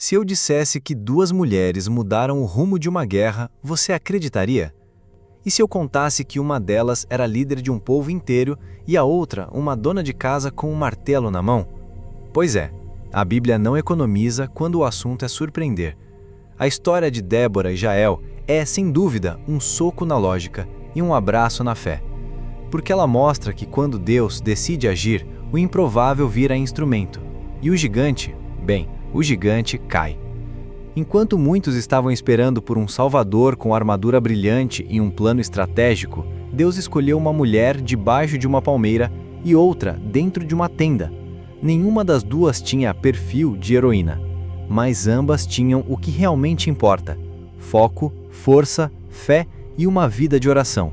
Se eu dissesse que duas mulheres mudaram o rumo de uma guerra, você acreditaria? E se eu contasse que uma delas era líder de um povo inteiro e a outra uma dona de casa com um martelo na mão? Pois é, a Bíblia não economiza quando o assunto é surpreender. A história de Débora e Jael é, sem dúvida, um soco na lógica e um abraço na fé. Porque ela mostra que quando Deus decide agir, o improvável vira instrumento. E o gigante cai. Enquanto muitos estavam esperando por um salvador com armadura brilhante e um plano estratégico, Deus escolheu uma mulher debaixo de uma palmeira e outra dentro de uma tenda. Nenhuma das duas tinha perfil de heroína, mas ambas tinham o que realmente importa: foco, força, fé e uma vida de oração.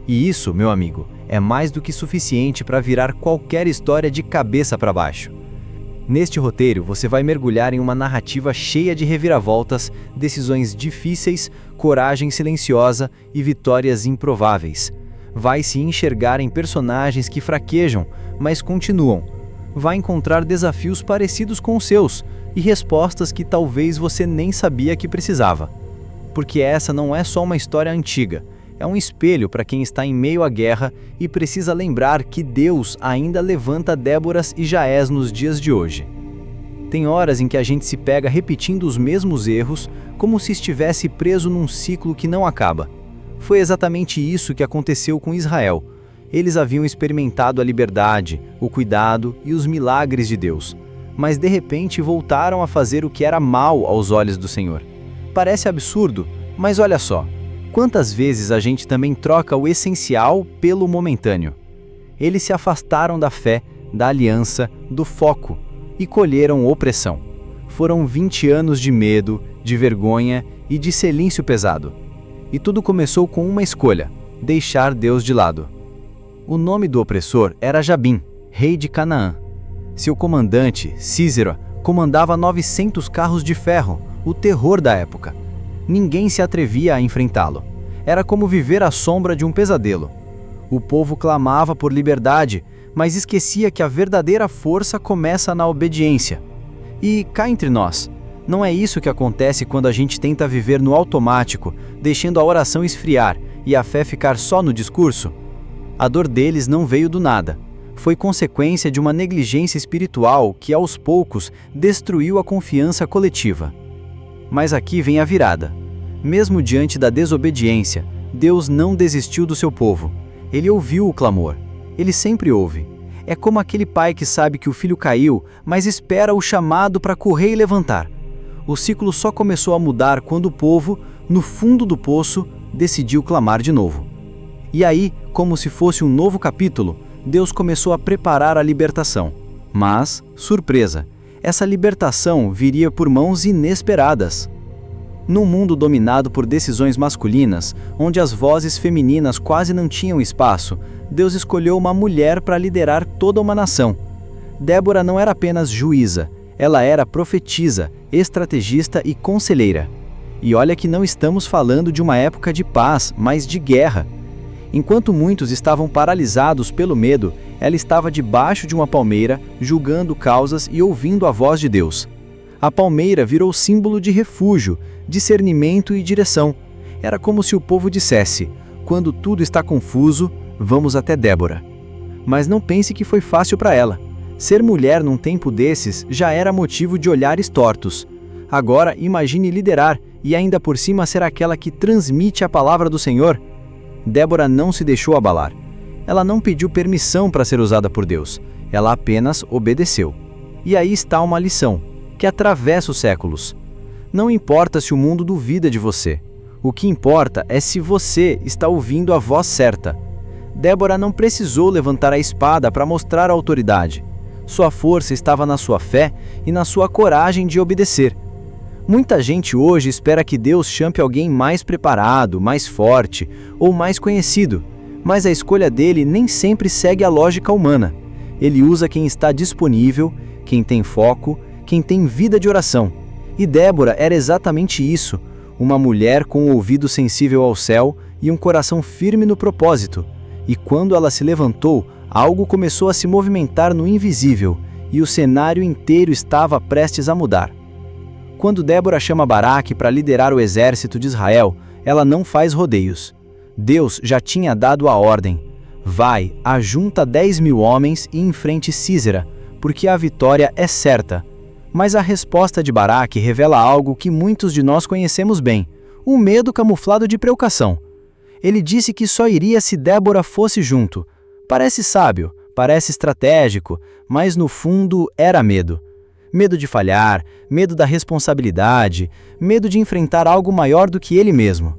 E isso, meu amigo, é mais do que suficiente para virar qualquer história de cabeça para baixo. Neste roteiro, você vai mergulhar em uma narrativa cheia de reviravoltas, decisões difíceis, coragem silenciosa e vitórias improváveis. Vai se enxergar em personagens que fraquejam, mas continuam. Vai encontrar desafios parecidos com os seus e respostas que talvez você nem sabia que precisava. Porque essa não é só uma história antiga, é um espelho para quem está em meio à guerra e precisa lembrar que Deus ainda levanta Déboras e Jaés nos dias de hoje. Tem horas em que a gente se pega repetindo os mesmos erros, como se estivesse preso num ciclo que não acaba. Foi exatamente isso que aconteceu com Israel. Eles haviam experimentado a liberdade, o cuidado e os milagres de Deus, mas de repente voltaram a fazer o que era mal aos olhos do Senhor. Parece absurdo, mas olha só. Quantas vezes a gente também troca o essencial pelo momentâneo? Eles se afastaram da fé, da aliança, do foco e colheram opressão. Foram 20 anos de medo, de vergonha e de silêncio pesado. E tudo começou com uma escolha: deixar Deus de lado. O nome do opressor era Jabim, rei de Canaã. Seu comandante, Sísera, comandava 900 carros de ferro, o terror da época. Ninguém se atrevia a enfrentá-lo. Era como viver à sombra de um pesadelo. O povo clamava por liberdade, mas esquecia que a verdadeira força começa na obediência. E cá entre nós, não é isso que acontece quando a gente tenta viver no automático, deixando a oração esfriar e a fé ficar só no discurso? A dor deles não veio do nada. Foi consequência de uma negligência espiritual que, aos poucos, destruiu a confiança coletiva. Mas aqui vem a virada. Mesmo diante da desobediência, Deus não desistiu do seu povo. Ele ouviu o clamor. Ele sempre ouve. É como aquele pai que sabe que o filho caiu, mas espera o chamado para correr e levantar. O ciclo só começou a mudar quando o povo, no fundo do poço, decidiu clamar de novo. E aí, como se fosse um novo capítulo, Deus começou a preparar a libertação. Mas, surpresa, essa libertação viria por mãos inesperadas. Num mundo dominado por decisões masculinas, onde as vozes femininas quase não tinham espaço, Deus escolheu uma mulher para liderar toda uma nação. Débora não era apenas juíza, ela era profetisa, estrategista e conselheira. E olha que não estamos falando de uma época de paz, mas de guerra. Enquanto muitos estavam paralisados pelo medo, ela estava debaixo de uma palmeira, julgando causas e ouvindo a voz de Deus. A palmeira virou símbolo de refúgio, discernimento e direção. Era como se o povo dissesse: quando tudo está confuso, vamos até Débora. Mas não pense que foi fácil para ela. Ser mulher num tempo desses já era motivo de olhares tortos. Agora imagine liderar e ainda por cima ser aquela que transmite a palavra do Senhor. Débora não se deixou abalar. Ela não pediu permissão para ser usada por Deus. Ela apenas obedeceu. E aí está uma lição, que atravessa os séculos. Não importa se o mundo duvida de você. O que importa é se você está ouvindo a voz certa. Débora não precisou levantar a espada para mostrar a autoridade. Sua força estava na sua fé e na sua coragem de obedecer. Muita gente hoje espera que Deus chame alguém mais preparado, mais forte ou mais conhecido, mas a escolha dele nem sempre segue a lógica humana. Ele usa quem está disponível, quem tem foco, quem tem vida de oração. E Débora era exatamente isso, uma mulher com um ouvido sensível ao céu e um coração firme no propósito. E quando ela se levantou, algo começou a se movimentar no invisível, e o cenário inteiro estava prestes a mudar. Quando Débora chama Baraque para liderar o exército de Israel, ela não faz rodeios. Deus já tinha dado a ordem: vai, ajunta 10.000 homens e enfrente Sísera, porque a vitória é certa. Mas a resposta de Baraque revela algo que muitos de nós conhecemos bem: o medo camuflado de preocupação. Ele disse que só iria se Débora fosse junto. Parece sábio, parece estratégico, mas no fundo era medo. Medo de falhar, medo da responsabilidade, medo de enfrentar algo maior do que ele mesmo.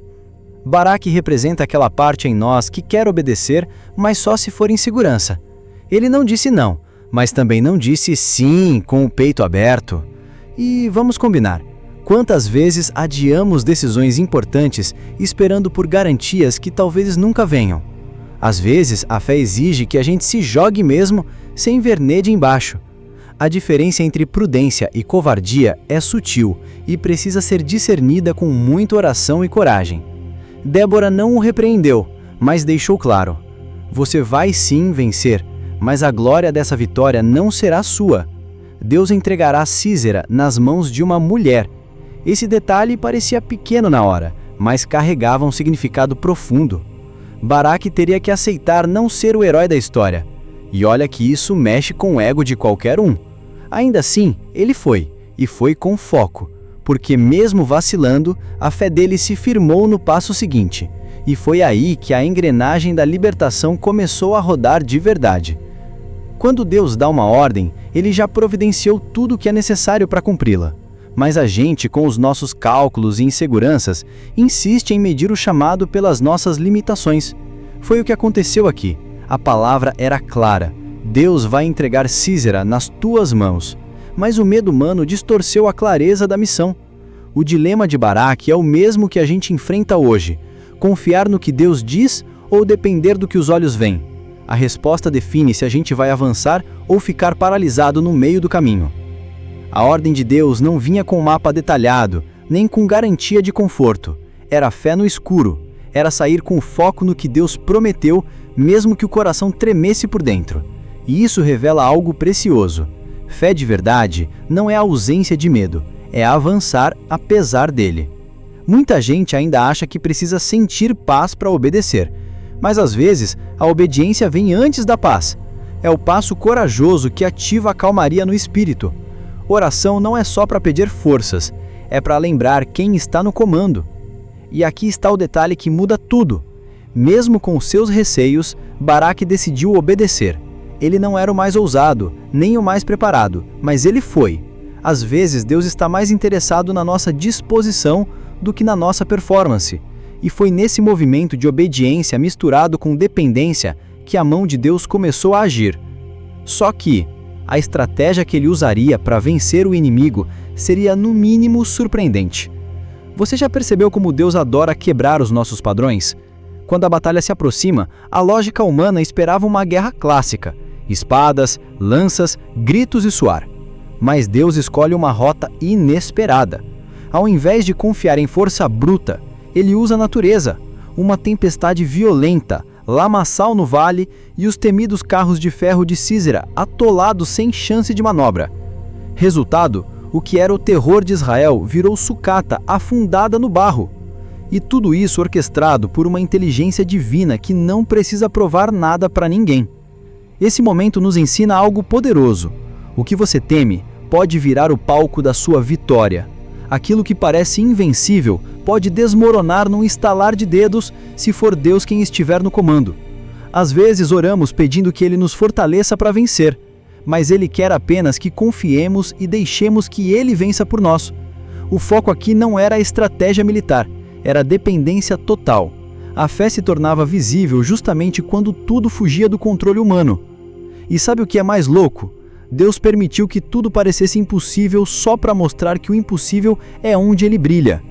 Baraque representa aquela parte em nós que quer obedecer, mas só se for em segurança. Ele não disse não, mas também não disse sim com o peito aberto. E vamos combinar, quantas vezes adiamos decisões importantes esperando por garantias que talvez nunca venham? Às vezes, a fé exige que a gente se jogue mesmo, sem ver nele embaixo. A diferença entre prudência e covardia é sutil e precisa ser discernida com muita oração e coragem. Débora não o repreendeu, mas deixou claro: você vai sim vencer, mas a glória dessa vitória não será sua. Deus entregará Sísera nas mãos de uma mulher. Esse detalhe parecia pequeno na hora, mas carregava um significado profundo. Baraque teria que aceitar não ser o herói da história. E olha que isso mexe com o ego de qualquer um. Ainda assim, ele foi, e foi com foco, porque mesmo vacilando, a fé dele se firmou no passo seguinte. E foi aí que a engrenagem da libertação começou a rodar de verdade. Quando Deus dá uma ordem, ele já providenciou tudo o que é necessário para cumpri-la. Mas a gente, com os nossos cálculos e inseguranças, insiste em medir o chamado pelas nossas limitações. Foi o que aconteceu aqui. A palavra era clara: Deus vai entregar Sísera nas tuas mãos. Mas o medo humano distorceu a clareza da missão. O dilema de Baraque é o mesmo que a gente enfrenta hoje: confiar no que Deus diz ou depender do que os olhos veem. A resposta define se a gente vai avançar ou ficar paralisado no meio do caminho. A ordem de Deus não vinha com um mapa detalhado, nem com garantia de conforto. Era fé no escuro. Era sair com foco no que Deus prometeu, mesmo que o coração tremesse por dentro. E isso revela algo precioso. Fé de verdade não é a ausência de medo, é avançar apesar dele. Muita gente ainda acha que precisa sentir paz para obedecer, mas às vezes a obediência vem antes da paz. É o passo corajoso que ativa a calmaria no espírito. Oração não é só para pedir forças, é para lembrar quem está no comando. E aqui está o detalhe que muda tudo. Mesmo com seus receios, Baraque decidiu obedecer. Ele não era o mais ousado, nem o mais preparado, mas ele foi. Às vezes, Deus está mais interessado na nossa disposição do que na nossa performance. E foi nesse movimento de obediência misturado com dependência que a mão de Deus começou a agir. Só que a estratégia que ele usaria para vencer o inimigo seria, no mínimo, surpreendente. Você já percebeu como Deus adora quebrar os nossos padrões? Quando a batalha se aproxima, a lógica humana esperava uma guerra clássica: espadas, lanças, gritos e suar. Mas Deus escolhe uma rota inesperada. Ao invés de confiar em força bruta, ele usa a natureza, uma tempestade violenta, lamaçal no vale e os temidos carros de ferro de Sísera atolados sem chance de manobra. Resultado, o que era o terror de Israel virou sucata afundada no barro. E tudo isso orquestrado por uma inteligência divina que não precisa provar nada para ninguém. Esse momento nos ensina algo poderoso. O que você teme pode virar o palco da sua vitória. Aquilo que parece invencível pode desmoronar num estalar de dedos se for Deus quem estiver no comando. Às vezes oramos pedindo que Ele nos fortaleça para vencer, mas Ele quer apenas que confiemos e deixemos que Ele vença por nós. O foco aqui não era a estratégia militar, era a dependência total. A fé se tornava visível justamente quando tudo fugia do controle humano. E sabe o que é mais louco? Deus permitiu que tudo parecesse impossível só para mostrar que o impossível é onde Ele brilha.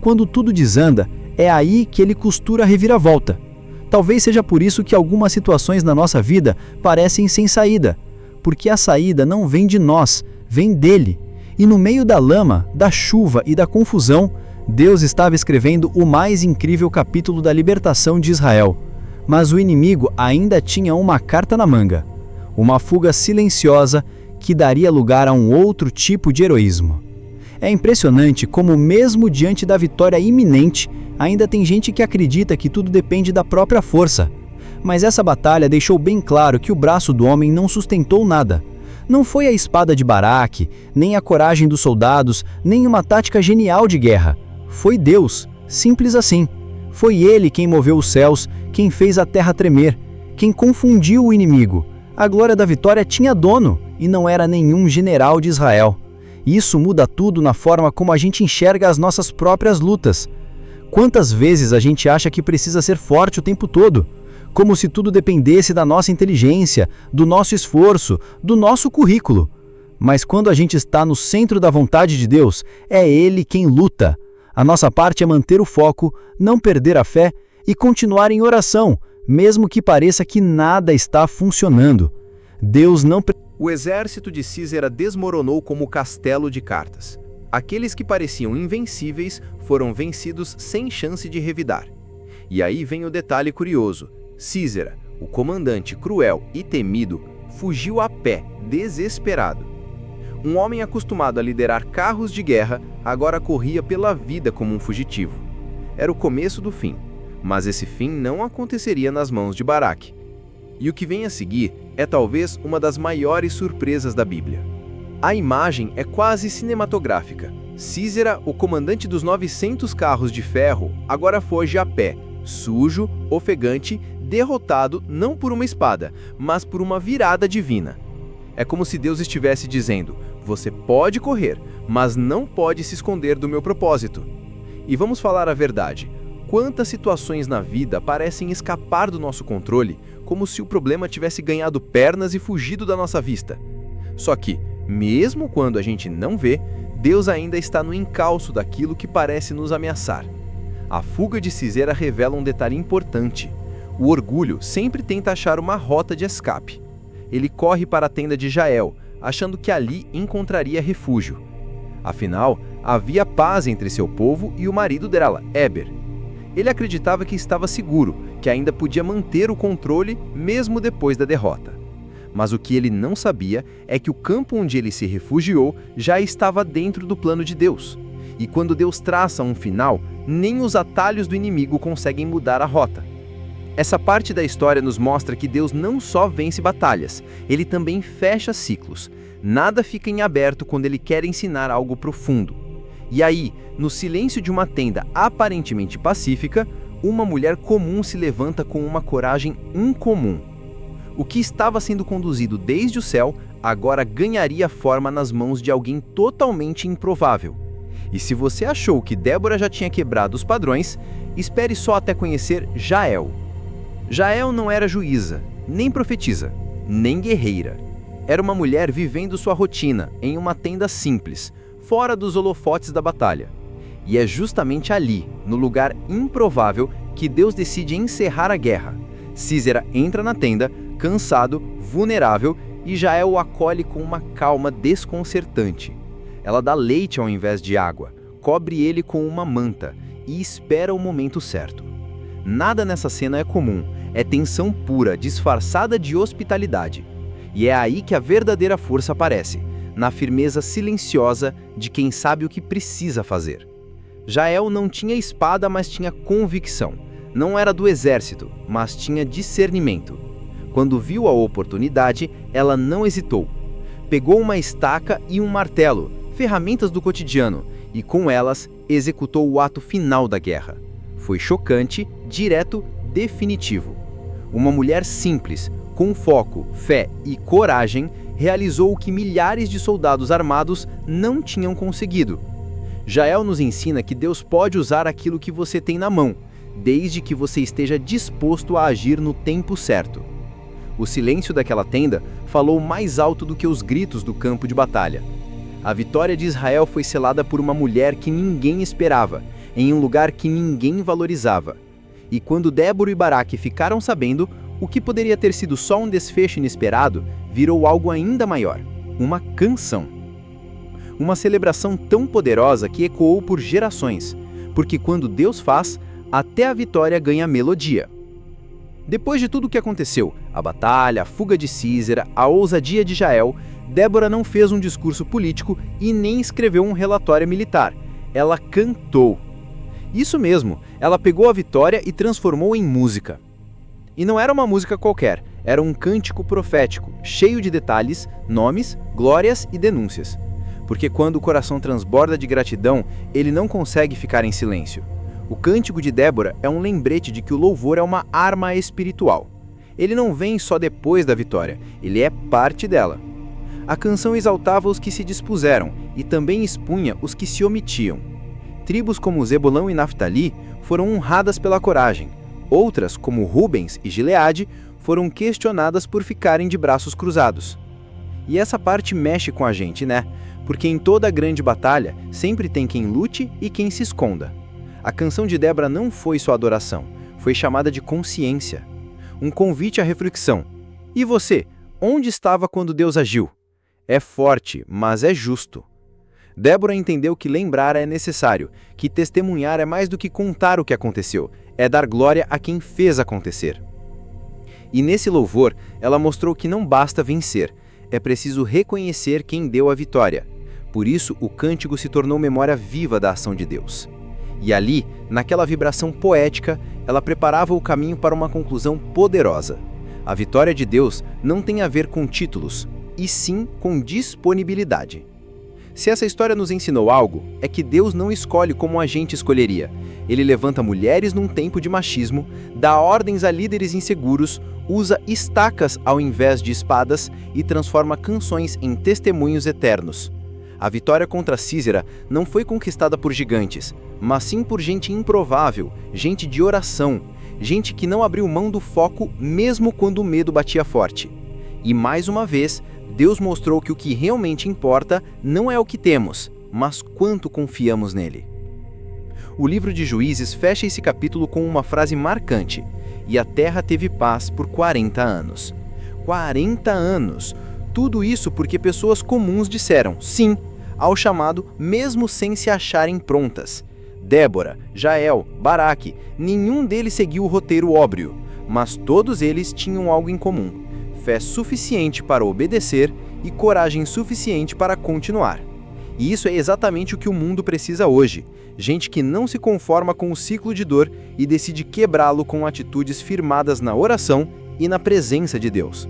Quando tudo desanda, é aí que Ele costura a reviravolta. Talvez seja por isso que algumas situações na nossa vida parecem sem saída, porque a saída não vem de nós, vem dEle. E no meio da lama, da chuva e da confusão, Deus estava escrevendo o mais incrível capítulo da libertação de Israel. Mas o inimigo ainda tinha uma carta na manga. Uma fuga silenciosa que daria lugar a um outro tipo de heroísmo. É impressionante como, mesmo diante da vitória iminente, ainda tem gente que acredita que tudo depende da própria força. Mas essa batalha deixou bem claro que o braço do homem não sustentou nada. Não foi a espada de Baraque, nem a coragem dos soldados, nem uma tática genial de guerra. Foi Deus, simples assim. Foi Ele quem moveu os céus, quem fez a terra tremer, quem confundiu o inimigo. A glória da vitória tinha dono, e não era nenhum general de Israel. Isso muda tudo na forma como a gente enxerga as nossas próprias lutas. Quantas vezes a gente acha que precisa ser forte o tempo todo? Como se tudo dependesse da nossa inteligência, do nosso esforço, do nosso currículo. Mas quando a gente está no centro da vontade de Deus, é Ele quem luta. A nossa parte é manter o foco, não perder a fé e continuar em oração, mesmo que pareça que nada está funcionando. Deus não... O exército de Císera desmoronou como castelo de cartas. Aqueles que pareciam invencíveis foram vencidos sem chance de revidar. E aí vem o detalhe curioso. Císera, o comandante cruel e temido, fugiu a pé, desesperado. Um homem acostumado a liderar carros de guerra, agora corria pela vida como um fugitivo. Era o começo do fim, mas esse fim não aconteceria nas mãos de Baraque. E o que vem a seguir é talvez uma das maiores surpresas da Bíblia. A imagem é quase cinematográfica. Císera, o comandante dos 900 carros de ferro, agora foge a pé, sujo, ofegante, derrotado não por uma espada, mas por uma virada divina. É como se Deus estivesse dizendo: você pode correr, mas não pode se esconder do meu propósito. E vamos falar a verdade. Quantas situações na vida parecem escapar do nosso controle, como se o problema tivesse ganhado pernas e fugido da nossa vista. Só que, mesmo quando a gente não vê, Deus ainda está no encalço daquilo que parece nos ameaçar. A fuga de Císera revela um detalhe importante. O orgulho sempre tenta achar uma rota de escape. Ele corre para a tenda de Jael, achando que ali encontraria refúgio. Afinal, havia paz entre seu povo e o marido dela, Éber. Ele acreditava que estava seguro, que ainda podia manter o controle mesmo depois da derrota. Mas o que ele não sabia é que o campo onde ele se refugiou já estava dentro do plano de Deus. E quando Deus traça um final, nem os atalhos do inimigo conseguem mudar a rota. Essa parte da história nos mostra que Deus não só vence batalhas, ele também fecha ciclos. Nada fica em aberto quando ele quer ensinar algo profundo. E aí, no silêncio de uma tenda aparentemente pacífica, uma mulher comum se levanta com uma coragem incomum. O que estava sendo conduzido desde o céu, agora ganharia forma nas mãos de alguém totalmente improvável. E se você achou que Débora já tinha quebrado os padrões, espere só até conhecer Jael. Jael não era juíza, nem profetisa, nem guerreira. Era uma mulher vivendo sua rotina em uma tenda simples, fora dos holofotes da batalha. E é justamente ali, no lugar improvável, que Deus decide encerrar a guerra. Císera entra na tenda, cansado, vulnerável, e Jael o acolhe com uma calma desconcertante. Ela dá leite ao invés de água, cobre ele com uma manta e espera o momento certo. Nada nessa cena é comum, é tensão pura, disfarçada de hospitalidade. E é aí que a verdadeira força aparece, na firmeza silenciosa de quem sabe o que precisa fazer. Jael não tinha espada, mas tinha convicção. Não era do exército, mas tinha discernimento. Quando viu a oportunidade, ela não hesitou. Pegou uma estaca e um martelo, ferramentas do cotidiano, e com elas executou o ato final da guerra. Foi chocante, direto, definitivo. Uma mulher simples, com foco, fé e coragem, realizou o que milhares de soldados armados não tinham conseguido. Jael nos ensina que Deus pode usar aquilo que você tem na mão, desde que você esteja disposto a agir no tempo certo. O silêncio daquela tenda falou mais alto do que os gritos do campo de batalha. A vitória de Israel foi selada por uma mulher que ninguém esperava, em um lugar que ninguém valorizava. E quando Débora e Baraque ficaram sabendo, o que poderia ter sido só um desfecho inesperado virou algo ainda maior, uma canção. Uma celebração tão poderosa que ecoou por gerações, porque quando Deus faz, até a vitória ganha melodia. Depois de tudo o que aconteceu, a batalha, a fuga de Císera, a ousadia de Jael, Débora não fez um discurso político e nem escreveu um relatório militar. Ela cantou. Isso mesmo, ela pegou a vitória e transformou em música. E não era uma música qualquer, era um cântico profético, cheio de detalhes, nomes, glórias e denúncias. Porque quando o coração transborda de gratidão, ele não consegue ficar em silêncio. O cântico de Débora é um lembrete de que o louvor é uma arma espiritual. Ele não vem só depois da vitória, ele é parte dela. A canção exaltava os que se dispuseram e também expunha os que se omitiam. Tribos como Zebulão e Naftali foram honradas pela coragem. Outras, como Rubens e Gileade, foram questionadas por ficarem de braços cruzados. E essa parte mexe com a gente, né? Porque em toda grande batalha sempre tem quem lute e quem se esconda. A canção de Débora não foi só adoração, foi chamada de consciência. Um convite à reflexão. E você, onde estava quando Deus agiu? É forte, mas é justo. Débora entendeu que lembrar é necessário, que testemunhar é mais do que contar o que aconteceu, é dar glória a quem fez acontecer. E nesse louvor, ela mostrou que não basta vencer, é preciso reconhecer quem deu a vitória. Por isso, o cântico se tornou memória viva da ação de Deus. E ali, naquela vibração poética, ela preparava o caminho para uma conclusão poderosa. A vitória de Deus não tem a ver com títulos, e sim com disponibilidade. Se essa história nos ensinou algo, é que Deus não escolhe como a gente escolheria. Ele levanta mulheres num tempo de machismo, dá ordens a líderes inseguros, usa estacas ao invés de espadas e transforma canções em testemunhos eternos. A vitória contra Císera não foi conquistada por gigantes, mas sim por gente improvável, gente de oração, gente que não abriu mão do foco mesmo quando o medo batia forte. E mais uma vez, Deus mostrou que o que realmente importa não é o que temos, mas quanto confiamos nele. O livro de Juízes fecha esse capítulo com uma frase marcante: "E a terra teve paz por 40 anos. 40 anos! Tudo isso porque pessoas comuns disseram sim ao chamado mesmo sem se acharem prontas. Débora, Jael, Baraque, nenhum deles seguiu o roteiro óbvio, mas todos eles tinham algo em comum: fé suficiente para obedecer e coragem suficiente para continuar. E isso é exatamente o que o mundo precisa hoje. Gente que não se conforma com o ciclo de dor e decide quebrá-lo com atitudes firmadas na oração e na presença de Deus.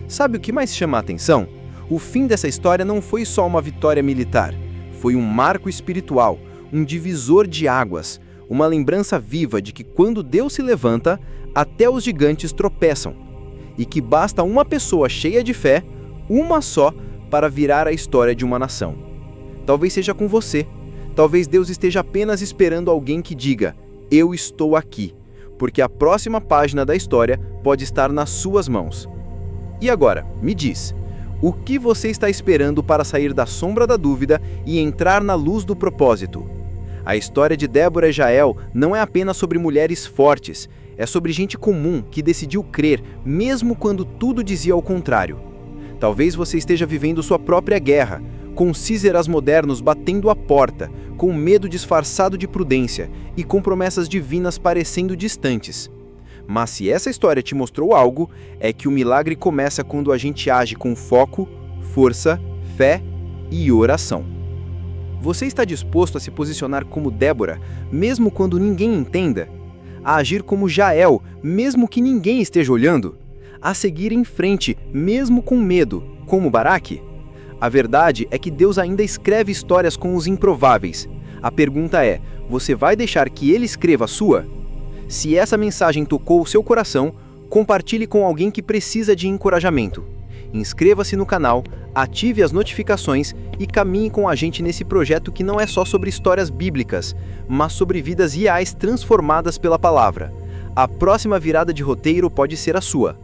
Sabe o que mais chama a atenção? O fim dessa história não foi só uma vitória militar. Foi um marco espiritual, um divisor de águas, uma lembrança viva de que quando Deus se levanta, até os gigantes tropeçam. E que basta uma pessoa cheia de fé, uma só, para virar a história de uma nação. Talvez seja com você. Talvez Deus esteja apenas esperando alguém que diga: "Eu estou aqui", porque a próxima página da história pode estar nas suas mãos. E agora, me diz, o que você está esperando para sair da sombra da dúvida e entrar na luz do propósito? A história de Débora e Jael não é apenas sobre mulheres fortes, é sobre gente comum que decidiu crer mesmo quando tudo dizia ao contrário. Talvez você esteja vivendo sua própria guerra, com Císeras modernos batendo a porta, com medo disfarçado de prudência e com promessas divinas parecendo distantes. Mas se essa história te mostrou algo, é que o milagre começa quando a gente age com foco, força, fé e oração. Você está disposto a se posicionar como Débora, mesmo quando ninguém entenda? A agir como Jael, mesmo que ninguém esteja olhando? A seguir em frente, mesmo com medo, como Baraque? A verdade é que Deus ainda escreve histórias com os improváveis. A pergunta é: você vai deixar que Ele escreva a sua? Se essa mensagem tocou o seu coração, compartilhe com alguém que precisa de encorajamento. Inscreva-se no canal, ative as notificações e caminhe com a gente nesse projeto que não é só sobre histórias bíblicas, mas sobre vidas reais transformadas pela palavra. A próxima virada de roteiro pode ser a sua.